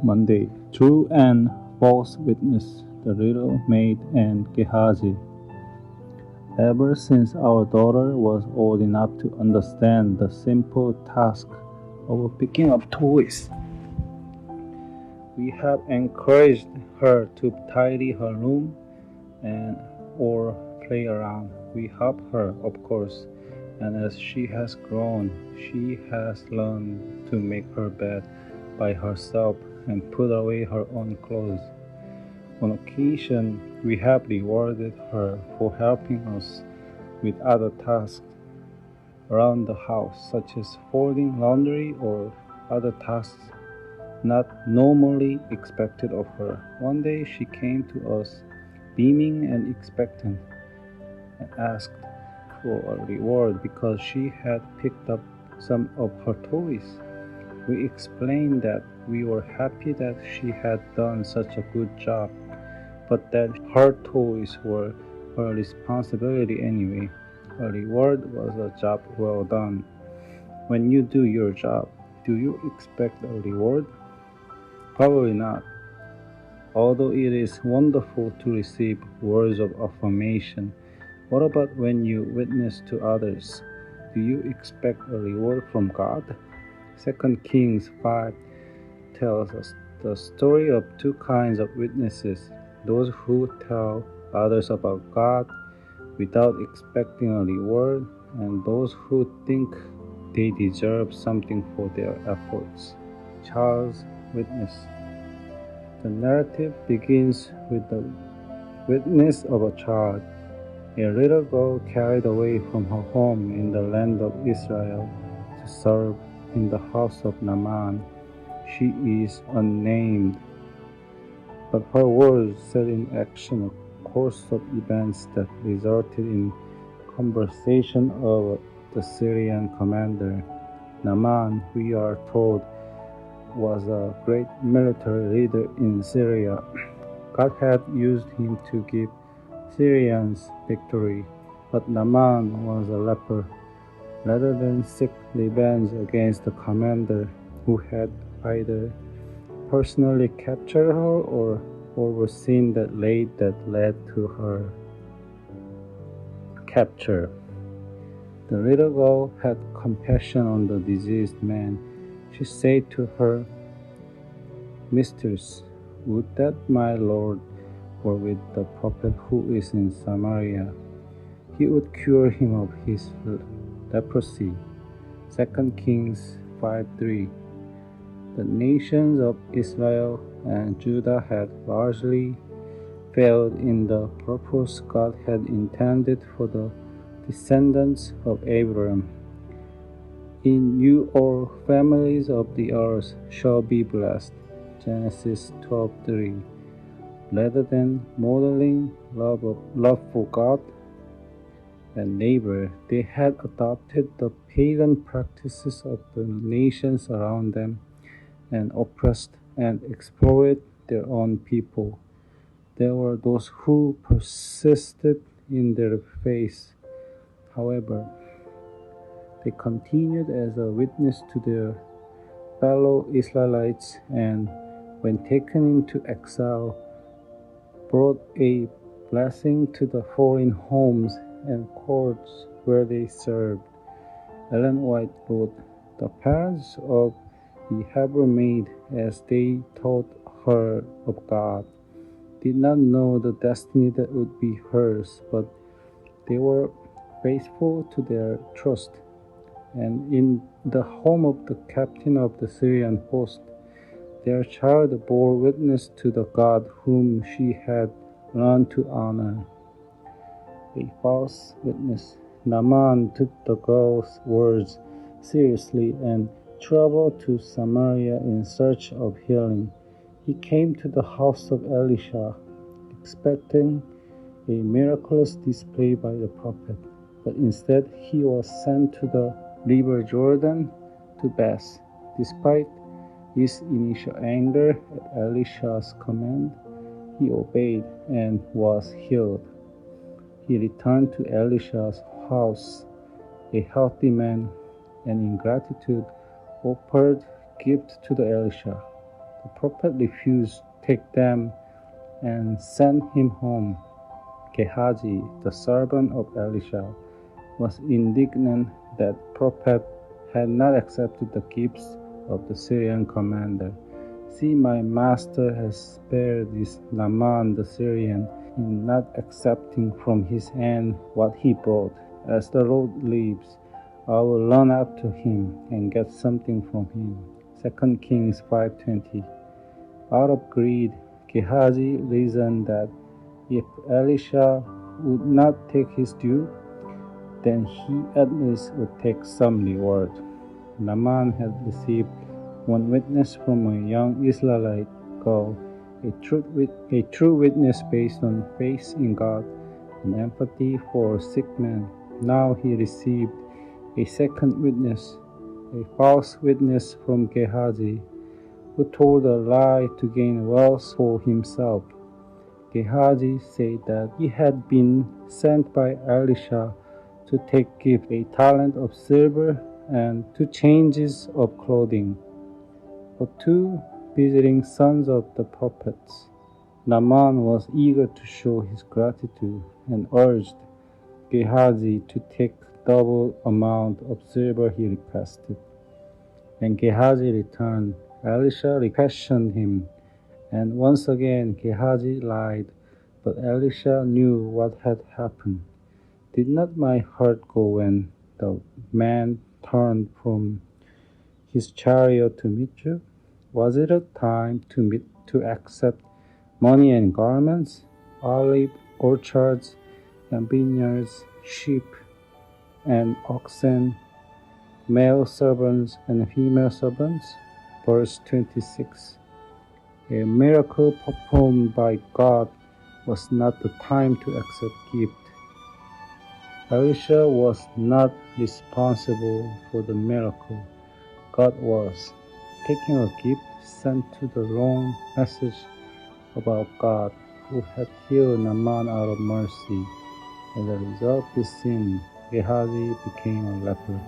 Monday. True and false witness, the little maid and Gehazi. Ever since our daughter was old enough to understand the simple task of picking up toys, we have encouraged her to tidy her room and or play around. We help her, of course, and as she has grown, she has learned to make her bed by herself and put away her own clothes. On occasion, we have rewarded her for helping us with other tasks around the house, such as folding laundry or other tasks not normally expected of her. One day she came to us, beaming and expectant, and asked for a reward because she had picked up some of her toys. We explained that we were happy that she had done such a good job, but that her toys were her responsibility anyway. A reward was a job well done. When you do your job, do you expect a reward? Probably not. Although it is wonderful to receive words of affirmation, what about when you witness to others? Do you expect a reward from God? 2 Kings 5 tells us the story of two kinds of witnesses: those who tell others about God without expecting a reward, and those who think they deserve something for their efforts. Charles' witness. The narrative begins with the witness of a child. A little girl carried away from her home in the land of Israel to serve in the house of Naaman. She is unnamed, but her words set in action a course of events that resulted in conversation of the Syrian commander. Naaman, we are told, was a great military leader in Syria. God had used him to give Syrians victory, but Naaman was a leper. Rather than seek revenge against the commander who had either personally captured her or overseen the raid that led to her capture, the little girl had compassion on the diseased man. She said to her mistress, "Would that my lord were with the prophet who is in Samaria. He would cure him of his leprosy." 2 Kings 5:3. The nations of Israel and Judah had largely failed in the purpose God had intended for the descendants of Abraham. In you all families of the earth shall be blessed. Genesis 12:3. Rather than modeling love for God and neighbor, they had adopted the pagan practices of the nations around them and oppressed and exploited their own people. There were those who persisted in their faith. However, they continued as a witness to their fellow Israelites and, when taken into exile, brought a blessing to the foreign homes and courts where they served. Ellen White wrote, "The parents of the Hebrew maid, as they taught her of God, did not know the destiny that would be hers, but they were faithful to their trust. And in the home of the captain of the Syrian host, their child bore witness to the God whom she had learned to honor." A false witness. Naaman took the girl's words seriously and traveled to Samaria in search of healing. He came to the house of Elisha, expecting a miraculous display by the prophet, but instead he was sent to the river Jordan to bathe. Despite his initial anger at Elisha's command, he obeyed and was healed. He returned to Elisha's house, a healthy man, and in gratitude offered gifts to Elisha. The prophet refused to take them and sent him home. Gehazi, the servant of Elisha, was indignant that the prophet had not accepted the gifts of the Syrian commander. See, my master has spared this Naaman the Syrian in not accepting from his hand what he brought. As the Lord lives, I will run up to him and get something from him. 2 Kings 5:20. Out of greed, Gehazi reasoned that if Elisha would not take his due, then he at least would take some reward. Naaman had received one witness from a young Israelite girl, a true witness based on faith in God and empathy for sick men. Now he received a second witness, a false witness from Gehazi, who told a lie to gain wealth for himself. Gehazi said that he had been sent by Elisha to take gift, a talent of silver and 2 changes of clothing, for 2 visiting sons of the prophets. Naaman was eager to show his gratitude and urged Gehazi to take double amount of silver he requested. When Gehazi returned, Elisha questioned him, and once again Gehazi lied, but Elisha knew what had happened. Did not my heart go when the man turned from his chariot to meet you? Was it a time to accept money and garments, olive orchards and vineyards, sheep and oxen, male servants and female servants? Verse 26. A miracle performed by God was not the time to accept gift. Elisha was not responsible for the miracle. God was. Taking a gift sent to the wrong message about God, who had healed Naaman out of mercy. As a result of this sin, Gehazi became a leper.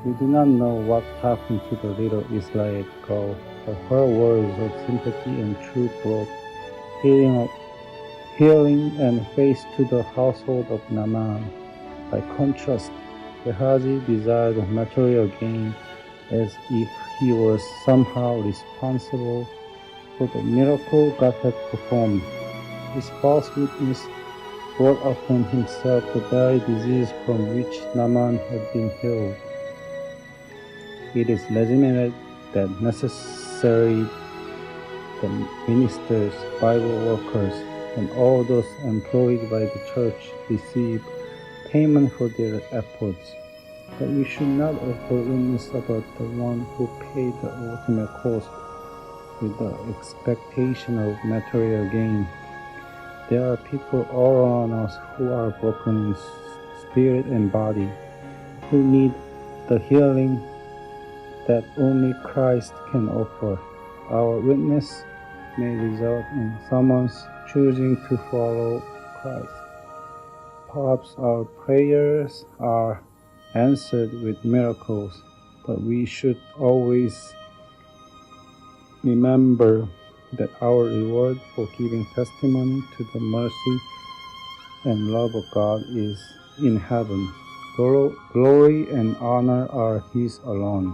We do not know what happened to the little Israelite girl, but her words of sympathy and truth brought healing and faith to the household of Naaman. By contrast, Gehazi desired material gain as if he was somehow responsible for the miracle God had performed. His false witness brought upon himself the very disease from which Naaman had been healed. It is legitimate that necessary that ministers, Bible workers, and all those employed by the church receive payment for their efforts. But we should not offer witness about the one who paid the ultimate cost with the expectation of material gain. There are people all around us who are broken in spirit and body, who need the healing that only Christ can offer. Our witness may result in someone's choosing to follow Christ. Perhaps our prayers are answered with miracles, but we should always remember that our reward for giving testimony to the mercy and love of God is in heaven. Glory and honor are His alone.